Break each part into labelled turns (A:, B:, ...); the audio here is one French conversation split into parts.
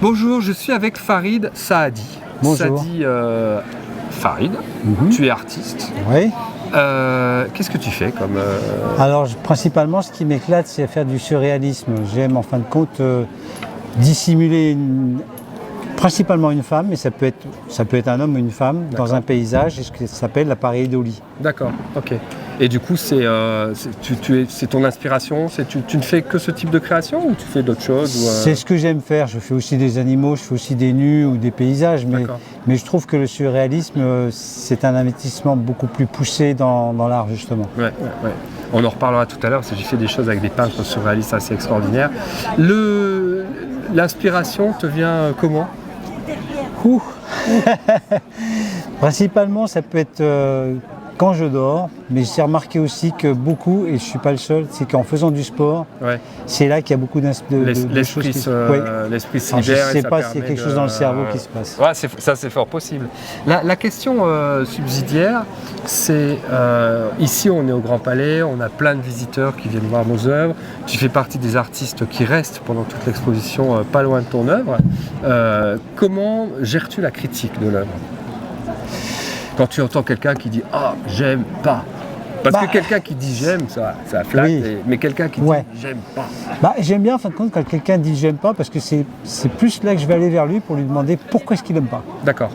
A: Bonjour, je suis avec Farid Saadi.
B: Bonjour.
A: Saadi Farid, tu es artiste.
B: Oui.
A: Qu'est-ce que tu fais comme...
B: Alors principalement ce qui m'éclate c'est faire du surréalisme. J'aime en fin de compte dissimuler principalement une femme, mais ça peut être un homme ou une femme dans un paysage, et ce qui s'appelle la pareidolie.
A: D'accord, ok. Et du coup c'est ton inspiration, tu ne fais que ce type de création ou tu fais d'autres choses
B: C'est ce que j'aime faire. Je fais aussi des animaux, je fais aussi des nus ou des paysages, mais je trouve que le surréalisme c'est un investissement beaucoup plus poussé dans l'art justement.
A: Ouais. On en reparlera tout à l'heure parce que j'ai fait des choses avec des peintres surréalistes assez extraordinaires. L'inspiration te vient comment?
B: Principalement ça peut être quand je dors, mais j'ai remarqué aussi que beaucoup, et je ne suis pas le seul, c'est qu'en faisant du sport, c'est là qu'il y a beaucoup de
A: l'esprit
B: choses
A: l'esprit se libère.
B: Je ne sais pas s'il y a quelque chose dans le cerveau qui se passe.
A: Ouais, ça c'est fort possible. La question subsidiaire, c'est ici on est au Grand Palais, on a plein de visiteurs qui viennent voir nos œuvres. Tu fais partie des artistes qui restent pendant toute l'exposition pas loin de ton œuvre. Comment gères-tu la critique de l'œuvre ? Quand tu entends quelqu'un qui dit « Ah, j'aime pas ». Parce que quelqu'un qui dit « j'aime », ça flatte, mais quelqu'un qui dit « j'aime pas ».
B: J'aime bien en fin de compte quand quelqu'un dit « j'aime pas » parce que c'est plus là que je vais aller vers lui pour lui demander pourquoi est-ce qu'il n'aime pas.
A: D'accord.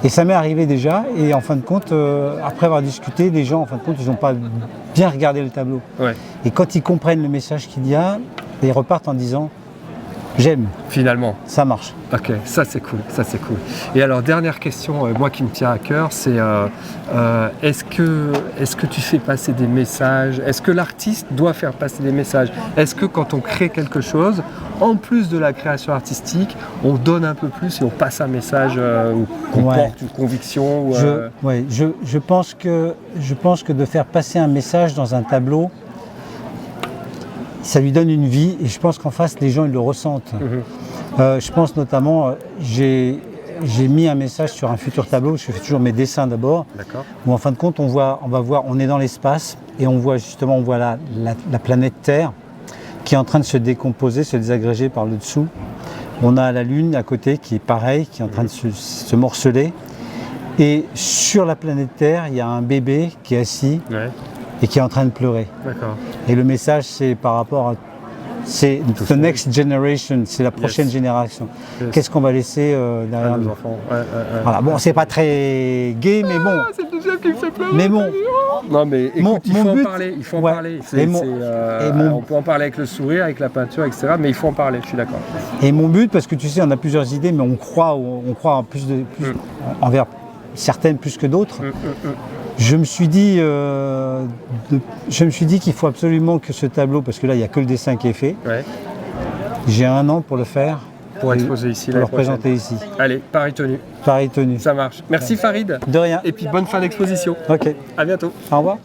B: Et ça m'est arrivé déjà, et en fin de compte, après avoir discuté, les gens en fin de compte, ils n'ont pas bien regardé le tableau. Ouais. Et quand ils comprennent le message qu'il y a, ils repartent en disant « j'aime ».
A: Finalement.
B: Ça marche.
A: Ok, ça c'est cool, Et alors dernière question, moi qui me tient à cœur, c'est est-ce que tu fais passer des messages? Est-ce que l'artiste doit faire passer des messages? Est-ce que quand on crée quelque chose, en plus de la création artistique, on donne un peu plus et on passe un message ou qu'on porte une conviction
B: je pense que de faire passer un message dans un tableau, ça lui donne une vie, et je pense qu'en face les gens ils le ressentent. Je pense notamment, j'ai mis un message sur un futur tableau, je fais toujours mes dessins d'abord, où en fin de compte on est dans l'espace et on voit la planète Terre qui est en train de se décomposer, se désagréger par le dessous. On a la Lune à côté qui est pareil, qui est en train de se morceler. Et sur la planète Terre, il y a un bébé qui est assis et qui est en train de pleurer. Et le message c'est par rapport à... C'est the next generation, c'est la prochaine génération. Qu'est-ce qu'on va laisser derrière nos enfants? Voilà. Bon, c'est pas très gai, mais bon.
A: C'est le deuxième qui me fait pleurer.
B: Mais bon.
A: Non, mais écoute, il faut en parler. On peut en parler avec le sourire, avec la peinture, etc. Mais il faut en parler, je suis d'accord.
B: Et mon but, parce que tu sais, on a plusieurs idées, mais on croit en envers certaines plus que d'autres. Je me suis dit qu'il faut absolument que ce tableau, parce que là il n'y a que le dessin qui est fait, j'ai 1 an pour le faire,
A: pour exposer ici,
B: pour le représenter ici.
A: Allez, Paris tenu.
B: Paris tenu.
A: Ça marche. Merci Farid.
B: De rien.
A: Et puis bonne fin d'exposition.
B: Ok.
A: À bientôt.
B: Au revoir.